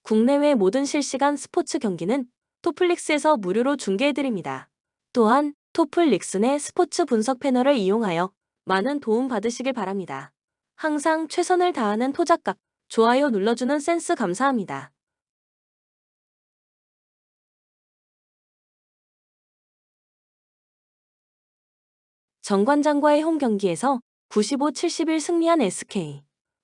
국내외 모든 실시간 스포츠 경기는 토플릭스에서 무료로 중계해드립니다. 또한 토플릭스 내 스포츠 분석 패널을 이용하여 많은 도움 받으시길 바랍니다. 항상 최선을 다하는 토작각, 좋아요 눌러주는 센스 감사합니다. 정관장과의 홈 경기에서 95-71 승리한 SK.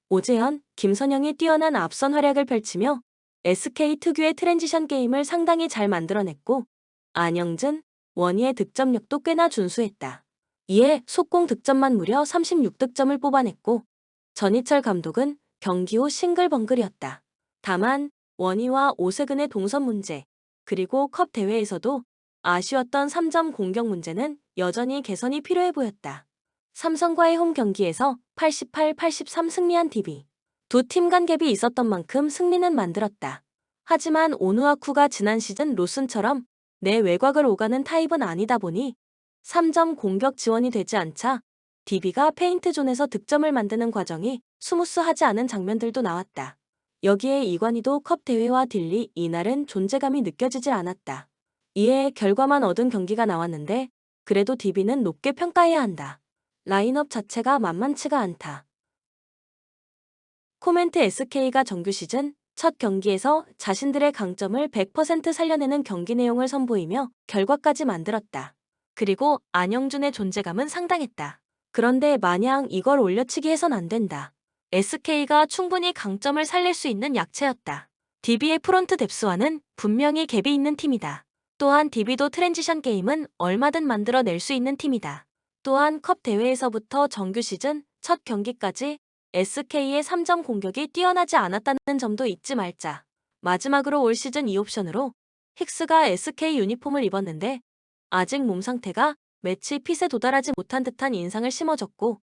오재현, 김선영이 뛰어난 앞선 활약을 펼치며 SK 특유의 트랜지션 게임을 상당히 잘 만들어냈고 안영준, 원희의 득점력도 꽤나 준수했다. 이에 속공 득점만 무려 36득점을 뽑아냈고 전희철 감독은 경기 후 싱글벙글이었다. 다만 원희와 오세근의 동선 문제 그리고 컵 대회에서도 아쉬웠던 3점 공격 문제는 여전히 개선이 필요해 보였다. 삼성과의 홈 경기에서 88-83 승리한 DB. 두 팀 간 갭이 있었던 만큼 승리는 만들었다. 하지만 오누아쿠가 지난 시즌 로슨처럼 내 외곽을 오가는 타입은 아니다 보니 3점 공격 지원이 되지 않자 DB가 페인트존에서 득점을 만드는 과정이 스무스하지 않은 장면들도 나왔다. 여기에 이관희도 컵 대회와 딜리 이날은 존재감이 느껴지질 않았다. 이에 결과만 얻은 경기가 나왔는데 그래도 DB는 높게 평가해야 한다. 라인업 자체가 만만치가 않다. 코멘트 SK가 정규 시즌 첫 경기에서 자신들의 강점을 100% 살려내는 경기 내용을 선보이며 결과까지 만들었다. 그리고 안영준의 존재감은 상당했다. 그런데 마냥 이걸 올려치기 해선 안 된다. SK가 충분히 강점을 살릴 수 있는 약체였다. DB의 프론트 뎁스와는 분명히 갭이 있는 팀이다. 또한 DB도 트랜지션 게임은 얼마든 만들어낼 수 있는 팀이다. 또한 컵 대회에서부터 정규 시즌 첫 경기까지 SK의 3점 공격이 뛰어나지 않았다는 점도 잊지 말자. 마지막으로 올 시즌 2옵션으로 힉스가 SK 유니폼을 입었는데 아직 몸 상태가 매치 핏에 도달하지 못한 듯한 인상을 심어줬고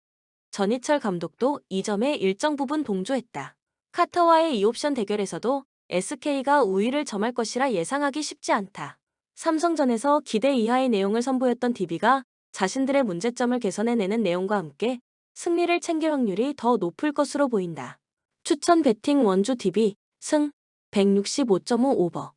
전희철 감독도 이 점에 일정 부분 동조했다. 카터와의 2옵션 대결에서도 SK가 우위를 점할 것이라 예상하기 쉽지 않다. 삼성전에서 기대 이하의 내용을 선보였던 DB가 자신들의 문제점을 개선해내는 내용과 함께 승리를 챙길 확률이 더 높을 것으로 보인다. 추천 배팅 원주 DB 승 165.5 오버.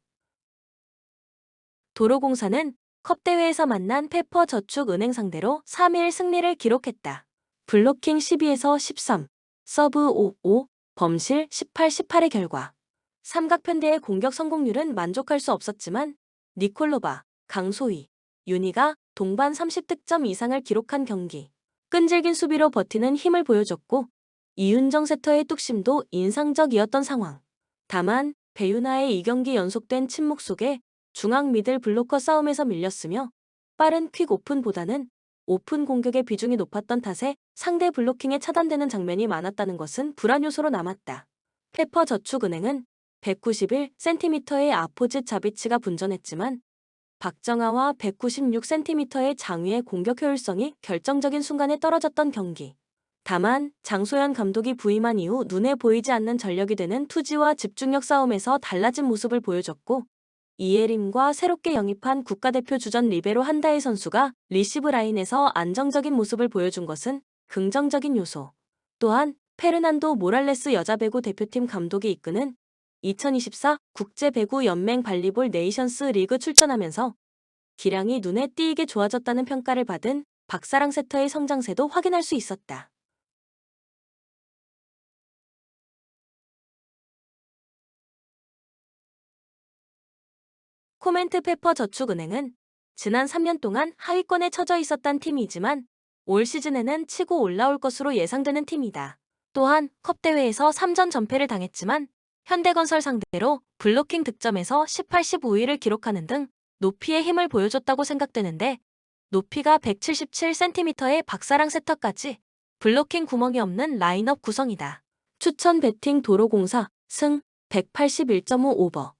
도로공사는 컵대회에서 만난 페퍼저축은행 상대로 3일 승리를 기록했다. 블로킹 12에서 13, 서브 5, 범실 18-18의 결과 삼각편대의 공격 성공률은 만족할 수 없었지만 니콜로바, 강소희, 윤희가 동반 30득점 이상을 기록한 경기. 끈질긴 수비로 버티는 힘을 보여줬고 이윤정 세터의 뚝심도 인상적이었던 상황. 다만 배윤아의 2경기 연속된 침묵 속에 중앙 미들 블로커 싸움에서 밀렸으며 빠른 퀵 오픈보다는 오픈 공격의 비중이 높았던 탓에 상대 블로킹에 차단되는 장면이 많았다는 것은 불안 요소로 남았다. 페퍼저축은행은 191cm의 아포짓 자비치가 분전했지만 박정아와 196cm의 장위의 공격 효율성이 결정적인 순간에 떨어졌던 경기. 다만 장소연 감독이 부임한 이후 눈에 보이지 않는 전력이 되는 투지와 집중력 싸움에서 달라진 모습을 보여줬고 이예림과 새롭게 영입한 국가대표 주전 리베로 한다혜 선수가 리시브 라인에서 안정적인 모습을 보여준 것은 긍정적인 요소. 또한 페르난도 모랄레스 여자배구 대표팀 감독이 이끄는 2024 국제배구 연맹 발리볼 네이션스 리그 출전하면서 기량이 눈에 띄게 좋아졌다는 평가를 받은 박사랑 세터의 성장세도 확인할 수 있었다. 코멘트 페퍼저축은행은 지난 3년 동안 하위권에 처져 있었던 팀이지만 올 시즌에는 치고 올라올 것으로 예상되는 팀이다. 또한 컵대회에서 3전 전패를 당했지만 현대건설 상대로 블로킹 득점에서 18-15위를 기록하는 등 높이의 힘을 보여줬다고 생각되는데 높이가 177cm의 박사랑 세터까지 블로킹 구멍이 없는 라인업 구성이다. 추천 배팅 도로공사 승 181.5 오버.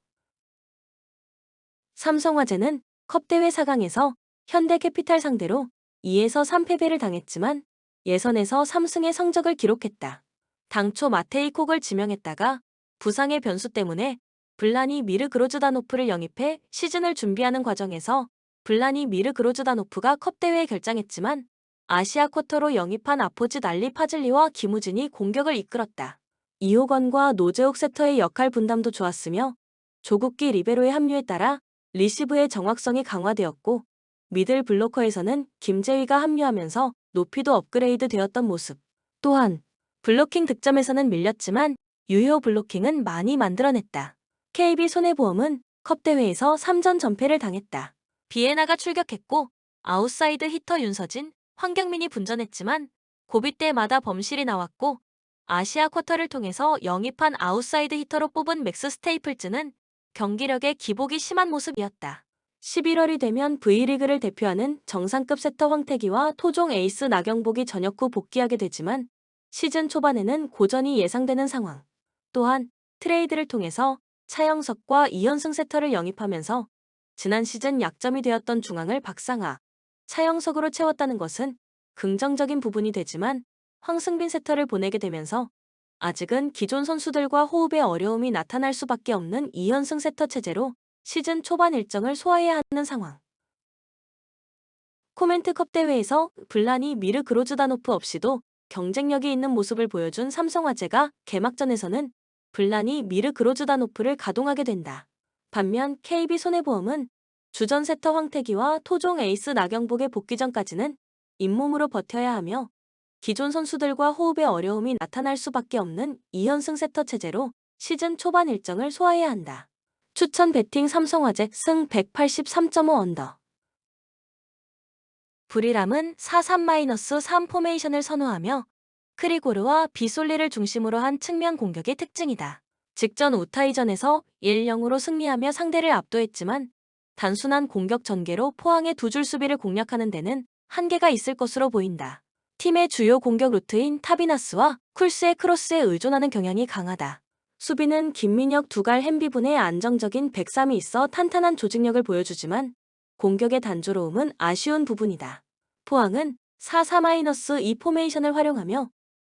삼성화재는 컵대회 4강에서 현대캐피탈 상대로 2에서 3패배를 당했지만 예선에서 3승의 성적을 기록했다. 당초 마테이 콕을 지명했다가 부상의 변수 때문에 블라니 미르 그로즈다노프를 영입해 시즌을 준비하는 과정에서 블라니 미르 그로즈다노프가 컵대회에 결장했지만 아시아 쿼터로 영입한 아포짓 알리 파즐리와 김우진이 공격을 이끌었다. 이호건과 노재욱 세터의 역할 분담도 좋았으며 조국기 리베로의 합류에 따라 리시브의 정확성이 강화되었고 미들 블로커에서는 김재휘가 합류하면서 높이도 업그레이드 되었던 모습. 또한 블로킹 득점에서는 밀렸지만 유효 블로킹은 많이 만들어냈다. KB손해보험은 컵대회에서 3전 전패를 당했다. 비에나가 출격했고 아웃사이드 히터 윤서진, 황경민이 분전했지만 고비 때마다 범실이 나왔고 아시아 쿼터를 통해서 영입한 아웃사이드 히터로 뽑은 맥스 스테이플즈는 경기력에 기복이 심한 모습이었다. 11월이 되면 V리그를 대표하는 정상급 세터 황태기와 토종 에이스 나경복이 전역 후 복귀하게 되지만 시즌 초반에는 고전이 예상되는 상황. 또한 트레이드를 통해서 차영석과 이현승 세터를 영입하면서 지난 시즌 약점이 되었던 중앙을 박상하, 차영석으로 채웠다는 것은 긍정적인 부분이 되지만 황승빈 세터를 보내게 되면서 아직은 기존 선수들과 호흡에 어려움이 나타날 수밖에 없는 이현승 세터 체제로 시즌 초반 일정을 소화해야 하는 상황. 코멘트컵 대회에서 블라니 미르 그로즈다노프 없이도 경쟁력이 있는 모습을 보여준 삼성화재가 개막전에서는 블라니 미르 그로즈다노프를 가동하게 된다. 반면 KB손해보험은 주전 세터 황태기와 토종 에이스 나경복의 복귀 전까지는 잇몸으로 버텨야 하며 기존 선수들과 호흡에 어려움이 나타날 수밖에 없는 이현승 세터 체제로 시즌 초반 일정을 소화해야 한다. 추천 배팅 삼성화재 승 183.5 언더. 브리람은 4-3-3 포메이션을 선호하며 크리고르와 비솔리를 중심으로 한 측면 공격이 특징이다. 직전 우타이전에서 1-0으로 승리하며 상대를 압도했지만 단순한 공격 전개로 포항의 두 줄 수비를 공략하는 데는 한계가 있을 것으로 보인다. 팀의 주요 공격 루트인 타비나스와 쿨스의 크로스에 의존하는 경향이 강하다. 수비는 김민혁 두갈 햄비분의 안정적인 백삼이 있어 탄탄한 조직력을 보여주지만 공격의 단조로움은 아쉬운 부분이다. 포항은 4-4-2 포메이션을 활용하며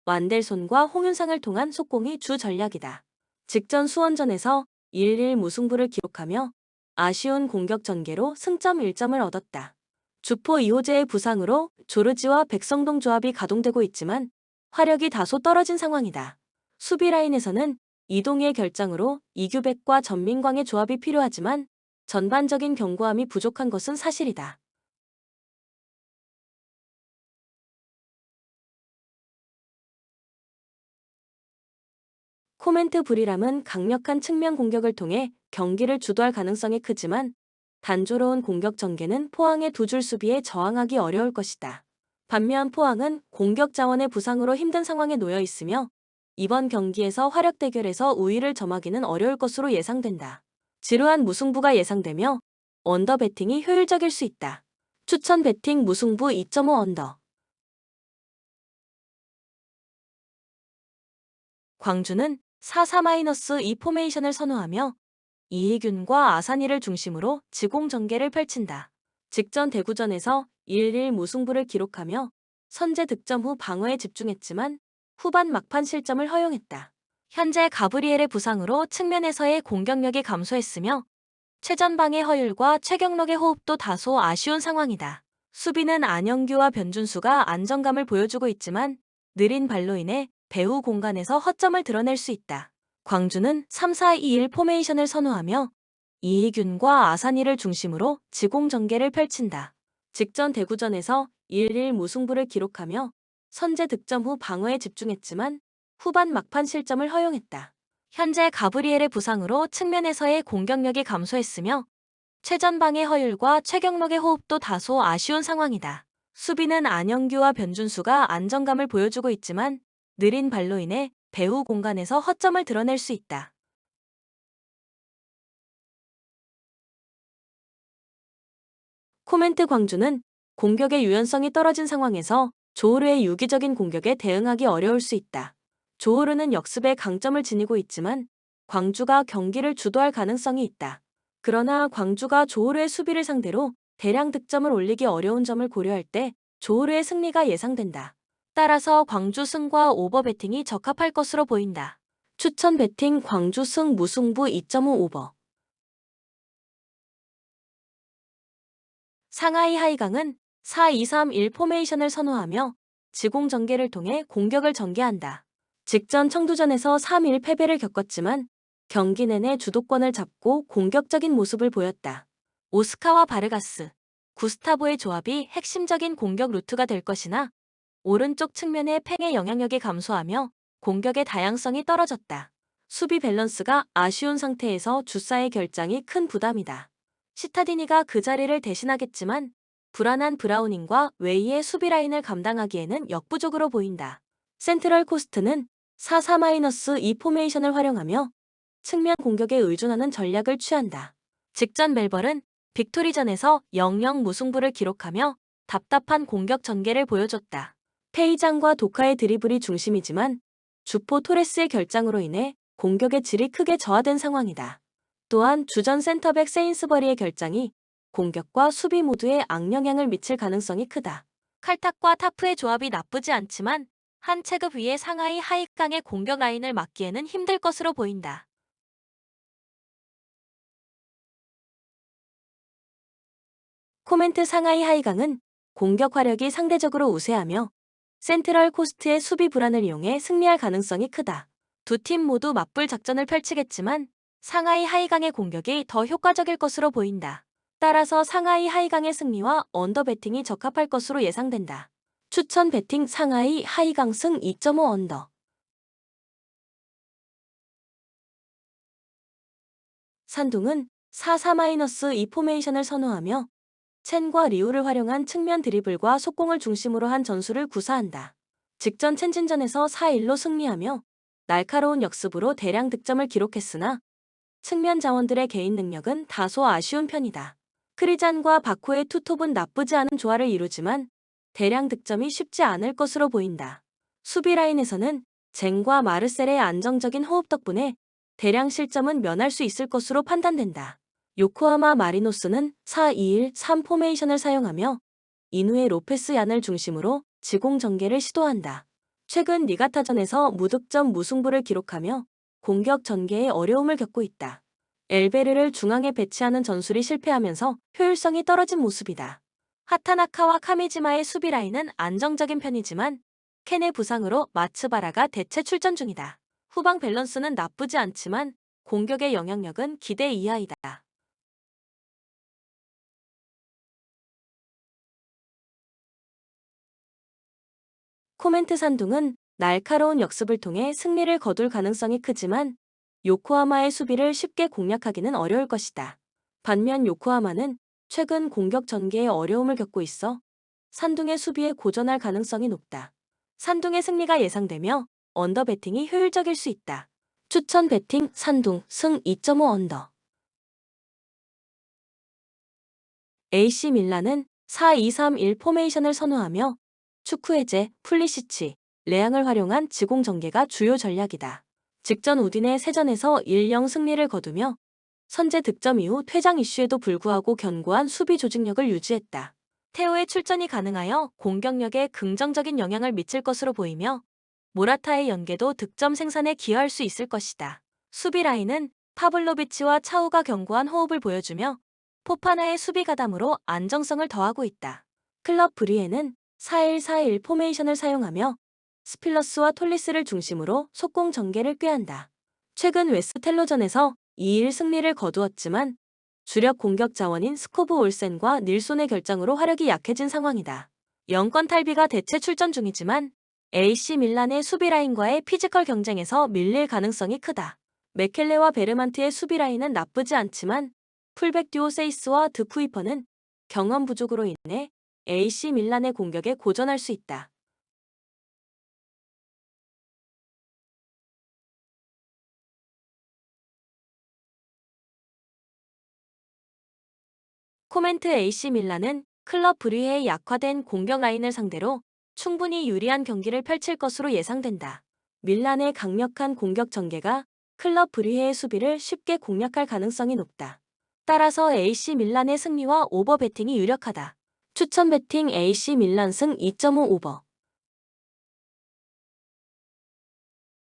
완델손과 홍윤상을 통한 속공이 주 전략이다. 직전 수원전에서 1-1 무승부를 기록하며 아쉬운 공격 전개로 승점 1점을 얻었다. 주포 이호재의 부상으로 조르지와 백성동 조합이 가동되고 있지만 화력이 다소 떨어진 상황이다. 수비 라인에서는 이동희의 결장으로 이규백과 전민광의 조합이 필요하지만 전반적인 견고함이 부족한 것은 사실이다. 코멘트 브리람은 강력한 측면 공격을 통해 경기를 주도할 가능성이 크지만 단조로운 공격 전개는 포항의 두 줄 수비에 저항하기 어려울 것이다. 반면 포항은 공격 자원의 부상으로 힘든 상황에 놓여 있으며 이번 경기에서 화력 대결에서 우위를 점하기는 어려울 것으로 예상된다. 지루한 무승부가 예상되며 언더 배팅이 효율적일 수 있다. 추천 배팅 무승부 2.5 언더. 광주는 4-4-2 포메이션을 선호하며 이희균과 아사니를 중심으로 지공 전개를 펼친다. 직전 대구전에서 1-1 무승부를 기록하며 선제 득점 후 방어에 집중했지만 후반 막판 실점을 허용했다. 현재 가브리엘의 부상으로 측면에서의 공격력이 감소했으며 최전방의 허율과 최경록의 호흡도 다소 아쉬운 상황이다. 수비는 안영규와 변준수가 안정감을 보여주고 있지만 느린 발로 인해 배후 공간에서 허점을 드러낼 수 있다. 광주는 3-4-2-1 포메이션을 선호하며 이희균과 아사니를 중심으로 지공 전개를 펼친다. 직전 대구전에서 1-1 무승부를 기록하며 선제 득점 후 방어에 집중했지만 후반 막판 실점을 허용했다. 현재 가브리엘의 부상으로 측면에서의 공격력이 감소했으며 최전방의 허율과 최경록의 호흡도 다소 아쉬운 상황이다. 수비는 안영규와 변준수가 안정감을 보여주고 있지만 느린 발로 인해 배후 공간에서 허점을 드러낼 수 있다. 코멘트 광주는 공격의 유연성이 떨어진 상황에서 조호르의 유기적인 공격에 대응하기 어려울 수 있다. 조호르는 역습에 강점을 지니고 있지만 광주가 경기를 주도할 가능성이 있다. 그러나 광주가 조호르의 수비를 상대로 대량 득점을 올리기 어려운 점을 고려할 때 조호르의 승리가 예상된다. 따라서 광주 승과 오버 배팅이 적합할 것으로 보인다. 추천 배팅 광주 승 무승부 2.5 오버. 상하이 하이강은 4-2-3-1 포메이션을 선호하며 지공 전개를 통해 공격을 전개한다. 직전 청두전에서 3일 패배를 겪었지만 경기 내내 주도권을 잡고 공격적인 모습을 보였다. 오스카와 바르가스, 구스타보의 조합이 핵심적인 공격 루트가 될 것이나 오른쪽 측면의 팽의 영향력이 감소하며 공격의 다양성이 떨어졌다. 수비 밸런스가 아쉬운 상태에서 주사의 결장이 큰 부담이다. 시타디니가 그 자리를 대신하겠지만 불안한 브라우닝과 웨이의 수비 라인을 감당하기에는 역부족으로 보인다. 센트럴 코스트는 4-4-2 포메이션을 활용하며 측면 공격에 의존하는 전략을 취한다. 직전 멜벌은 빅토리전에서 0-0 무승부를 기록하며 답답한 공격 전개를 보여줬다. 페이장과 도카의 드리블이 중심이지만 주포 토레스의 결장으로 인해 공격의 질이 크게 저하된 상황이다. 또한 주전 센터백 세인스버리의 결장이 공격과 수비 모두에 악영향을 미칠 가능성이 크다. 칼탁과 타프의 조합이 나쁘지 않지만 한 체급 위의 상하이 하이강의 공격 라인을 막기에는 힘들 것으로 보인다. 코멘트 상하이 하이강은 공격 화력이 상대적으로 우세하며 센트럴 코스트의 수비 불안을 이용해 승리할 가능성이 크다. 두 팀 모두 맞불 작전을 펼치겠지만 상하이 하이강의 공격이 더 효과적일 것으로 보인다. 따라서 상하이 하이강의 승리와 언더 배팅이 적합할 것으로 예상된다. 추천 배팅 상하이 하이강 승 2.5 언더. 산둥은 4-4-2 포메이션을 선호하며 첸과 리우를 활용한 측면 드리블과 속공을 중심으로 한 전술을 구사한다. 직전 첸진전에서 4-1로 승리하며 날카로운 역습으로 대량 득점을 기록했으나 측면 자원들의 개인 능력은 다소 아쉬운 편이다. 크리잔과 바코의 투톱은 나쁘지 않은 조화를 이루지만 대량 득점이 쉽지 않을 것으로 보인다. 수비 라인에서는 젠과 마르셀의 안정적인 호흡 덕분에 대량 실점은 면할 수 있을 것으로 판단된다. 요코하마 마리노스는 4-2-1-3 포메이션을 사용하며 이누에 로페스 얀을 중심으로 지공 전개를 시도한다. 최근 니가타전에서 무득점 무승부를 기록하며 공격 전개에 어려움을 겪고 있다. 엘베르를 중앙에 배치하는 전술이 실패하면서 효율성이 떨어진 모습이다. 하타나카와 카미지마의 수비 라인은 안정적인 편이지만 켄의 부상으로 마츠바라가 대체 출전 중이다. 후방 밸런스는 나쁘지 않지만 공격의 영향력은 기대 이하이다. 코멘트 산둥은 날카로운 역습을 통해 승리를 거둘 가능성이 크지만 요코하마의 수비를 쉽게 공략하기는 어려울 것이다. 반면 요코하마는 최근 공격 전개에 어려움을 겪고 있어 산둥의 수비에 고전할 가능성이 높다. 산둥의 승리가 예상되며 언더 배팅이 효율적일 수 있다. 추천 배팅 산둥 승 2.5 언더. AC 밀란은 4-2-3-1 포메이션을 선호하며 축구 해제, 플리시치, 레앙을 활용한 지공 전개가 주요 전략이다. 직전 우디네 세전에서 1-0 승리를 거두며 선제 득점 이후 퇴장 이슈에도 불구하고 견고한 수비 조직력을 유지했다. 테오의 출전이 가능하여 공격력에 긍정적인 영향을 미칠 것으로 보이며 모라타의 연계도 득점 생산에 기여할 수 있을 것이다. 수비 라인은 파블로비치와 차우가 견고한 호흡을 보여주며 포파나의 수비 가담으로 안정성을 더하고 있다. 클럽 브리에는 4-1-4-1 포메이션을 사용하며 스필러스와 톨리스를 중심으로 속공 전개를 꾀한다. 최근 웨스텔로전에서 2-1 승리를 거두었지만 주력 공격 자원인 스코브 올센과 닐손의 결장으로 화력이 약해진 상황이다. 영권 탈비가 대체 출전 중이지만 AC 밀란의 수비 라인과의 피지컬 경쟁에서 밀릴 가능성이 크다. 메켈레와 베르만트의 수비 라인은 나쁘지 않지만 풀백 듀오 세이스와 드쿠이퍼는 경험 부족으로 인해 AC 밀란의 공격에 고전할 수 있다. 코멘트 AC 밀란은 클럽 브류헤의 약화된 공격 라인을 상대로 충분히 유리한 경기를 펼칠 것으로 예상된다. 밀란의 강력한 공격 전개가 클럽 브류헤의 수비를 쉽게 공략할 가능성이 높다. 따라서 AC 밀란의 승리와 오버 배팅이 유력하다. 추천 배팅 AC 밀란 승 2.5 오버.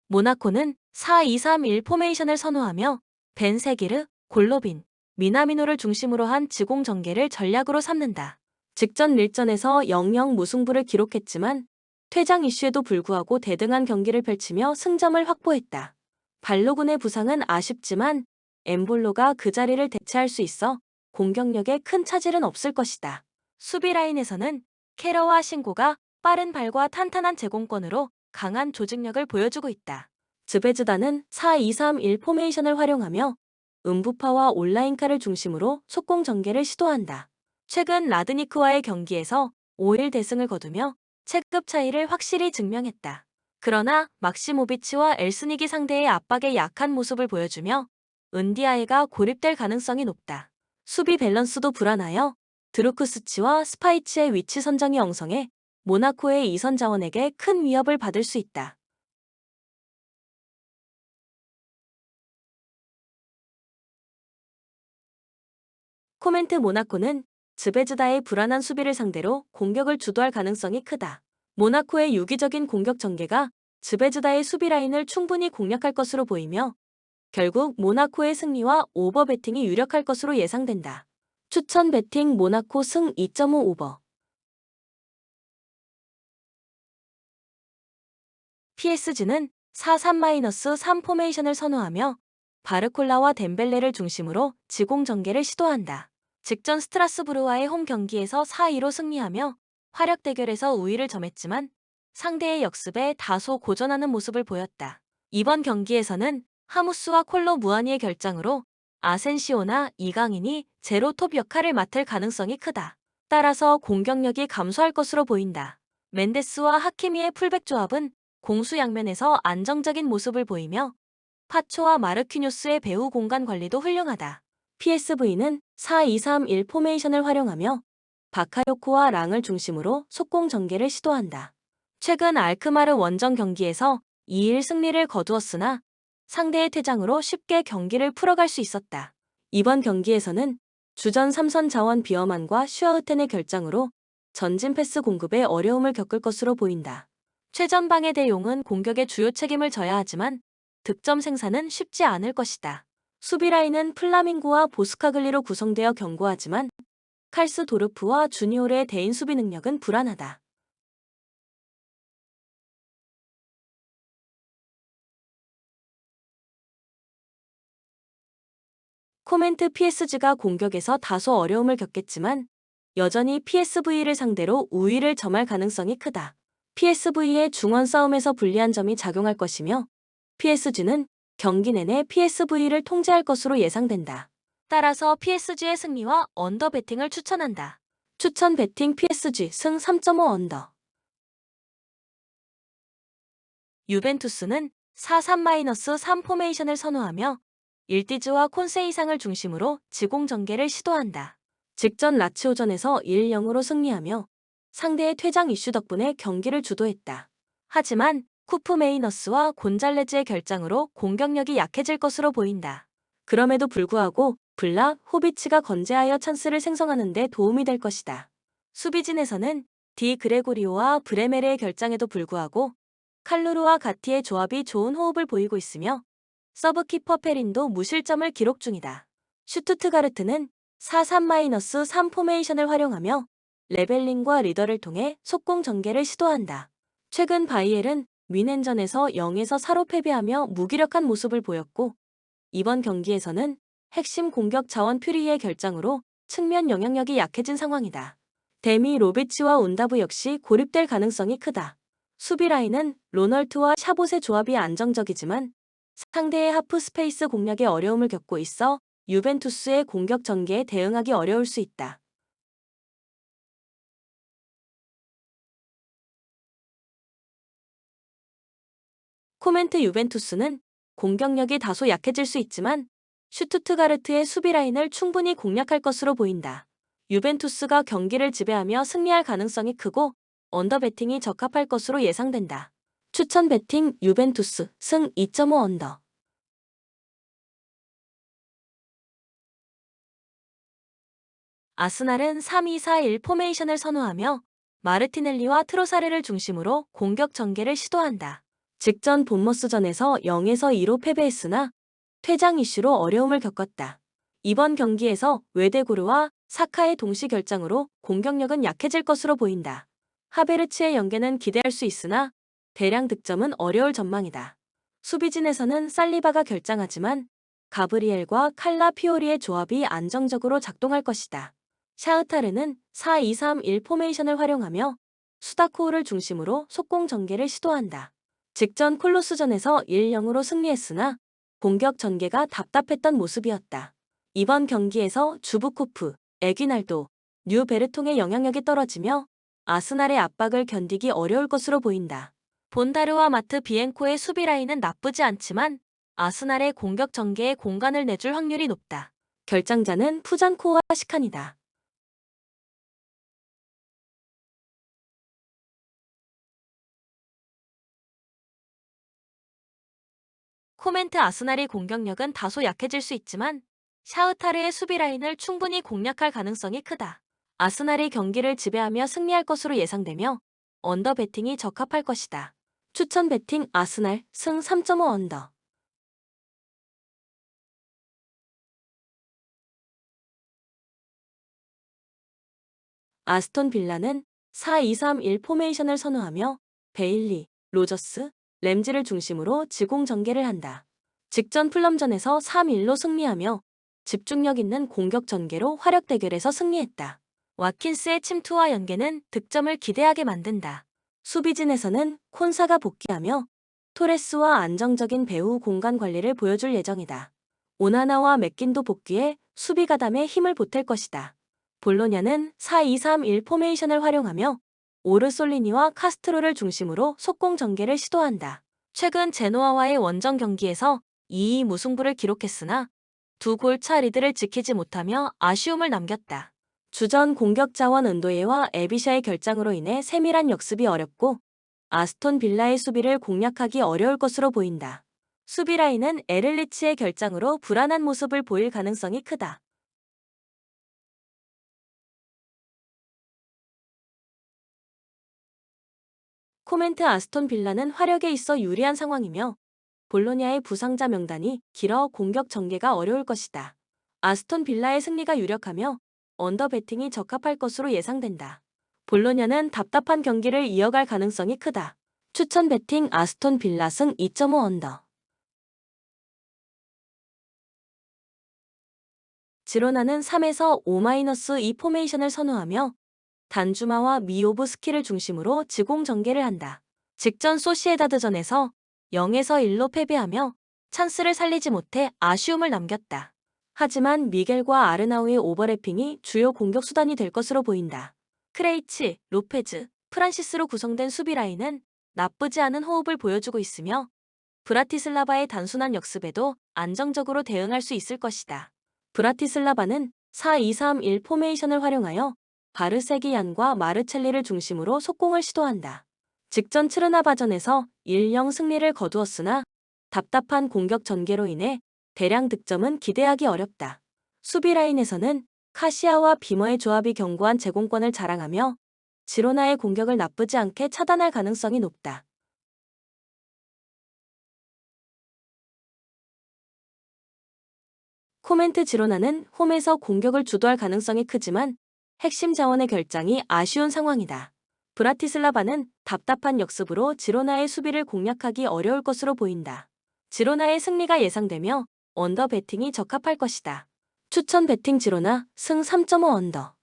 모나코는 4-2-3-1 포메이션을 선호하며 벤세기르, 골로빈, 미나미노를 중심으로 한 지공 전개를 전략으로 삼는다. 직전 릴전에서 0-0 무승부를 기록했지만 퇴장 이슈에도 불구하고 대등한 경기를 펼치며 승점을 확보했다. 발로군의 부상은 아쉽지만 엠볼로가 그 자리를 대체할 수 있어 공격력에 큰 차질은 없을 것이다. 수비 라인에서는 캐러와 신고가 빠른 발과 탄탄한 제공권으로 강한 조직력을 보여주고 있다. 즈베즈다는 4-2-3-1 포메이션을 활용하며 음부파와 온라인카를 중심으로 속공 전개를 시도한다. 최근 라드니크와의 경기에서 5-1 대승을 거두며 체급 차이를 확실히 증명했다. 그러나 막시모비치와 엘스닉이 상대의 압박에 약한 모습을 보여주며 은디아에가 고립될 가능성이 높다. 수비 밸런스도 불안하여 드루크스치와 스파이치의 위치 선정이 엉성해 모나코의 이선 자원에게 큰 위협을 받을 수 있다. 코멘트 모나코는 즈베즈다의 불안한 수비를 상대로 공격을 주도할 가능성이 크다. 모나코의 유기적인 공격 전개가 즈베즈다의 수비 라인을 충분히 공략할 것으로 보이며 결국 모나코의 승리와 오버 배팅이 유력할 것으로 예상된다. 추천 배팅 모나코 승 2.5 오버. PSG는 4-3-3 포메이션을 선호하며 바르콜라와 덴벨레를 중심으로 지공 전개를 시도한다. 직전 스트라스부르와의 홈 경기에서 4-2로 승리하며 화력 대결에서 우위를 점했지만 상대의 역습에 다소 고전하는 모습을 보였다. 이번 경기에서는 하무스와 콜로 무아니의 결장으로 아센시오나 이강인이 제로톱 역할을 맡을 가능성이 크다. 따라서 공격력이 감소할 것으로 보인다. 멘데스와 하키미의 풀백 조합은 공수 양면에서 안정적인 모습을 보이며 파초와 마르퀴뉴스의 배후 공간 관리도 훌륭하다. PSV는 4-2-3-1 포메이션을 활용하며 바카요코와 랑을 중심으로 속공 전개를 시도한다. 최근 알크마르 원정 경기에서 2-1 승리를 거두었으나 상대의 퇴장으로 쉽게 경기를 풀어갈 수 있었다. 이번 경기에서는 주전 3선 자원 비어만과 슈아흐텐의 결장으로 전진 패스 공급에 어려움을 겪을 것으로 보인다. 최전방의 대용은 공격의 주요 책임을 져야 하지만 득점 생산은 쉽지 않을 것이다. 수비 라인은 플라밍고와 보스카글리로 구성되어 견고하지만 칼스 도르프와 주니오르의 대인 수비 능력은 불안하다. 코멘트 PSG가 공격에서 다소 어려움을 겪겠지만 여전히 PSV를 상대로 우위를 점할 가능성이 크다. PSV의 중원 싸움에서 불리한 점이 작용할 것이며 PSG는 경기 내내 PSV를 통제할 것으로 예상된다. 따라서 PSG의 승리와 언더 배팅을 추천한다. 추천 배팅 PSG 승 3.5 언더. 유벤투스는 4-3-3 포메이션을 선호하며 일디즈와 콘세이상을 중심으로 지공 전개를 시도한다. 직전 라치오전에서 1-0으로 승리하며 상대의 퇴장 이슈 덕분에 경기를 주도했다. 하지만 쿠프 메이너스와 곤잘레즈의 결장으로 공격력이 약해질 것으로 보인다. 그럼에도 불구하고 블라 호비치가 건재하여 찬스를 생성하는 데 도움이 될 것이다. 수비진에서는 디 그레고리오와 브레메르의 결장에도 불구하고 칼루르와 가티의 조합이 좋은 호흡을 보이고 있으며 서브키퍼 페린도 무실점을 기록 중이다. 슈투트가르트는 4-3-3 포메이션을 활용하며 레벨링과 리더를 통해 속공 전개를 시도한다. 최근 바이엘은 뮌헨전에서 0-4로 패배하며 무기력한 모습을 보였고 이번 경기에서는 핵심 공격 자원 퓨리의 결장으로 측면 영향력이 약해진 상황이다. 데미 로비치와 운다브 역시 고립될 가능성이 크다. 수비 라인은 로널트와 샤봇의 조합이 안정적이지만 상대의 하프 스페이스 공략에 어려움을 겪고 있어 유벤투스의 공격 전개에 대응하기 어려울 수 있다. 코멘트 유벤투스는 공격력이 다소 약해질 수 있지만 슈투트가르트의 수비 라인을 충분히 공략할 것으로 보인다. 유벤투스가 경기를 지배하며 승리할 가능성이 크고 언더 배팅이 적합할 것으로 예상된다. 추천 배팅 유벤투스 승 2.5 언더. 아스날은 3-2-4-1 포메이션을 선호하며 마르티넬리와 트로사르를 중심으로 공격 전개를 시도한다. 직전 본머스전에서 0-2로 패배했으나 퇴장 이슈로 어려움을 겪었다. 이번 경기에서 웨데고르와 사카의 동시 결장으로 공격력은 약해질 것으로 보인다. 하베르츠의 연계는 기대할 수 있으나 대량 득점은 어려울 전망이다. 수비진에서는 살리바가 결장하지만 가브리엘과 칼라피오리의 조합이 안정적으로 작동할 것이다. 샤흐타르는 4-2-3-1 포메이션을 활용하며 수다코우를 중심으로 속공 전개를 시도한다. 직전 콜로스전에서 1-0으로 승리했으나 공격 전개가 답답했던 모습이었다. 이번 경기에서 주브코프, 에귀날도, 뉴베르통의 영향력이 떨어지며 아스날의 압박을 견디기 어려울 것으로 보인다. 본다르와 마트 비엔코의 수비 라인은 나쁘지 않지만 아스날의 공격 전개에 공간을 내줄 확률이 높다. 결장자는 푸잔코와 시칸이다. 코멘트 아스날의 공격력은 다소 약해질 수 있지만 샤흐타르의 수비 라인을 충분히 공략할 가능성이 크다. 아스날이 경기를 지배하며 승리할 것으로 예상되며 언더 배팅이 적합할 것이다. 추천 배팅 아스날 승 3.5 언더. 아스톤 빌라는 4-2-3-1 포메이션을 선호하며 베일리, 로저스, 램지를 중심으로 지공 전개를 한다. 직전 풀럼전에서 3-1로 승리하며 집중력 있는 공격 전개로 화력 대결에서 승리했다. 와킨스의 침투와 연계는 득점을 기대하게 만든다. 수비진에서는 콘사가 복귀하며 토레스와 안정적인 배후 공간 관리를 보여줄 예정이다. 오나나와 맥긴도 복귀해 수비 가담에 힘을 보탤 것이다. 볼로냐는 4-2-3-1 포메이션을 활용하며 오르솔리니와 카스트로를 중심으로 속공 전개를 시도한다. 최근 제노아와의 원정 경기에서 2-2 무승부를 기록했으나 두 골 차 리드를 지키지 못하며 아쉬움을 남겼다. 주전 공격 자원 은도예와 에비샤의 결장으로 인해 세밀한 역습이 어렵고 아스톤 빌라의 수비를 공략하기 어려울 것으로 보인다. 수비 라인은 에를리치의 결장으로 불안한 모습을 보일 가능성이 크다. 코멘트 아스톤 빌라는 화력에 있어 유리한 상황이며 볼로냐의 부상자 명단이 길어 공격 전개가 어려울 것이다. 아스톤 빌라의 승리가 유력하며 언더 배팅이 적합할 것으로 예상된다. 볼로냐는 답답한 경기를 이어갈 가능성이 크다. 추천 배팅 아스톤 빌라 승 2.5 언더. 지로나는 3에서 5-2 포메이션을 선호하며 단주마와 미오브스키를 중심으로 지공 전개를 한다. 직전 소시에다드전에서 0에서 1로 패배하며 찬스를 살리지 못해 아쉬움을 남겼다. 하지만 미겔과 아르나우의 오버래핑이 주요 공격 수단이 될 것으로 보인다. 크레이치, 로페즈, 프란시스로 구성된 수비 라인은 나쁘지 않은 호흡을 보여주고 있으며 브라티슬라바의 단순한 역습에도 안정적으로 대응할 수 있을 것이다. 브라티슬라바는 4-2-3-1 포메이션을 활용하여 바르세기얀과 마르첼리를 중심으로 속공을 시도한다. 직전 츠르나바전에서 1-0 승리를 거두었으나 답답한 공격 전개로 인해 대량 득점은 기대하기 어렵다. 수비 라인에서는 카시아와 비머의 조합이 견고한 제공권을 자랑하며 지로나의 공격을 나쁘지 않게 차단할 가능성이 높다. 코멘트 지로나는 홈에서 공격을 주도할 가능성이 크지만 핵심 자원의 결장이 아쉬운 상황이다. 브라티슬라바는 답답한 역습으로 지로나의 수비를 공략하기 어려울 것으로 보인다. 지로나의 승리가 예상되며 언더 배팅이 적합할 것이다. 추천 배팅 지로나 승 3.5 언더.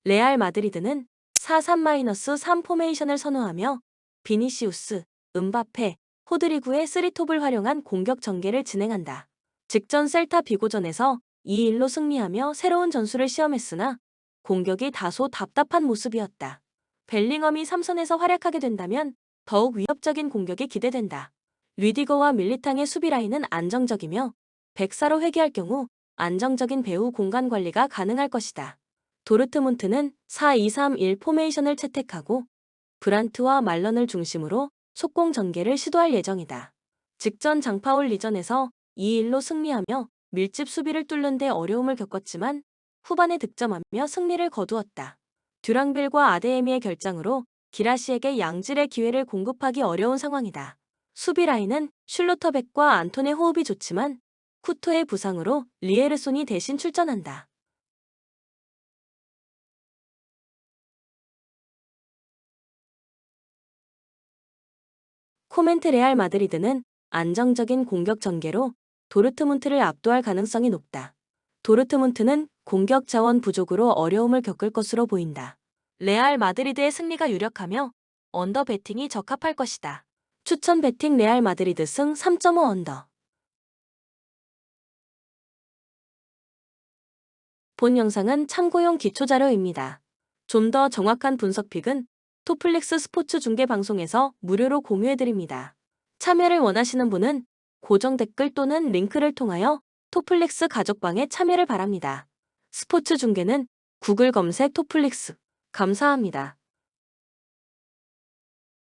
레알 마드리드는 4-3-3 포메이션을 선호하며 비니시우스, 음바페, 호드리구의 쓰리톱을 활용한 공격 전개를 진행한다. 직전 셀타 비고전에서 2-1로 승리하며 새로운 전술을 시험했으나 공격이 다소 답답한 모습이었다. 벨링엄이 3선에서 활약하게 된다면 더욱 위협적인 공격이 기대된다. 리디거와 밀리탕의 수비 라인은 안정적이며 백사로 회귀할 경우 안정적인 배후 공간 관리가 가능할 것이다. 도르트문트는 4-2-3-1 포메이션을 채택하고 브란트와 말런을 중심으로 속공 전개를 시도할 예정이다. 직전 장파올 리전에서 2-1로 승리하며 밀집 수비를 뚫는 데 어려움을 겪었지만 후반에 득점하며 승리를 거두었다. 듀랑빌과 아데에미의 결장으로 기라시에게 양질의 기회를 공급하기 어려운 상황이다. 수비 라인은 슐로터백과 안톤의 호흡이 좋지만 쿠토의 부상으로 리에르손이 대신 출전한다. 코멘트 레알 마드리드는 안정적인 공격 전개로 도르트문트를 압도할 가능성이 높다. 도르트문트는 공격 자원 부족으로 어려움을 겪을 것으로 보인다. 레알 마드리드의 승리가 유력하며 언더 배팅이 적합할 것이다. 추천 배팅 레알 마드리드 승 3.5 언더. 본 영상은 참고용 기초자료입니다. 좀 더 정확한 분석픽은 토플릭스 스포츠 중계 방송에서 무료로 공유해드립니다. 참여를 원하시는 분은 고정 댓글 또는 링크를 통하여 토플릭스 가족방에 참여를 바랍니다. 스포츠 중계는 구글 검색 토플릭스. 감사합니다.